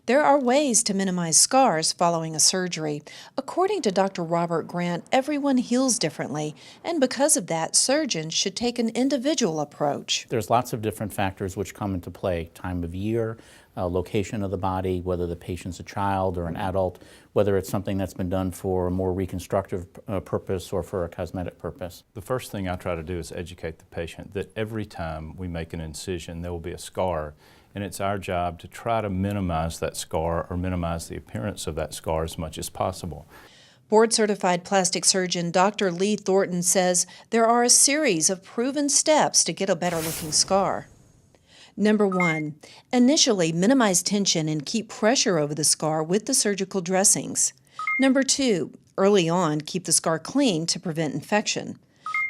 There are ways to minimize scars following a surgery. According to Dr. Robert Grant, everyone heals differently, and because of that, surgeons should take an individual approach. There's lots of different factors which come into play: time of year, location of the body, whether the patient's a child or an adult, whether it's something that's been done for a more reconstructive purpose or for a cosmetic purpose. The first thing I try to do is educate the patient that every time we make an incision, there will be a scar, and it's our job to try to minimize that scar or minimize the appearance of that scar as much as possible. Board-certified plastic surgeon Dr. Lee Thornton says there are a series of proven steps to get a better-looking scar. Number 1, initially minimize tension and keep pressure over the scar with the surgical dressings. Number 2, early on keep the scar clean to prevent infection.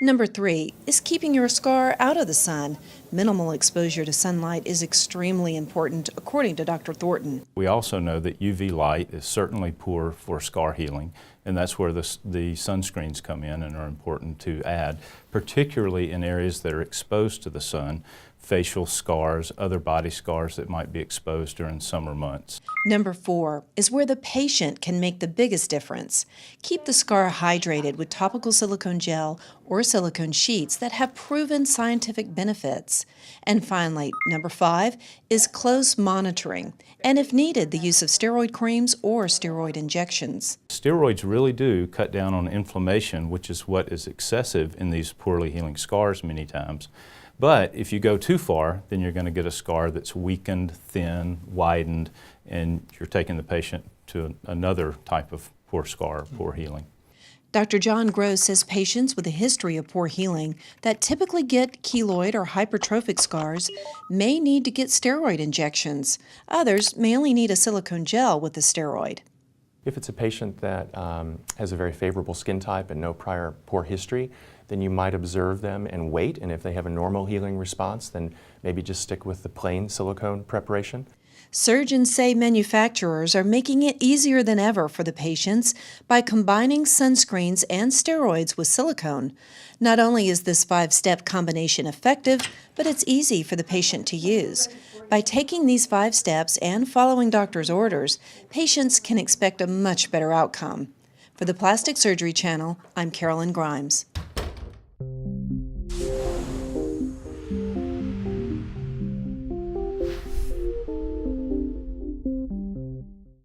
Number 3 is keeping your scar out of the sun. Minimal exposure to sunlight is extremely important, according to Dr. Thornton. We also know that UV light is certainly poor for scar healing, and that's where the sunscreens come in and are important to add, particularly in areas that are exposed to the sun: facial scars, other body scars that might be exposed during summer months. Number 4 is where the patient can make the biggest difference. Keep the scar hydrated with topical silicone gel or silicone sheets that have proven scientific benefits. And finally, number 5 is close monitoring, and if needed, the use of steroid creams or steroid injections. Steroids really do cut down on inflammation, which is what is excessive in these poorly healing scars many times. But if you go too far, then you're going to get a scar that's weakened, thin, widened, and you're taking the patient to another type of poor scar, poor healing. Dr. John Gross says patients with a history of poor healing that typically get keloid or hypertrophic scars may need to get steroid injections. Others may only need a silicone gel with a steroid. If it's a patient that has a very favorable skin type and no prior poor history, then you might observe them and wait, and if they have a normal healing response, then maybe just stick with the plain silicone preparation. Surgeons say manufacturers are making it easier than ever for the patients by combining sunscreens and steroids with silicone. Not only is this 5-step combination effective, but it's easy for the patient to use. By taking these 5 steps and following doctor's orders, patients can expect a much better outcome. For the Plastic Surgery Channel, I'm Carolyn Grimes.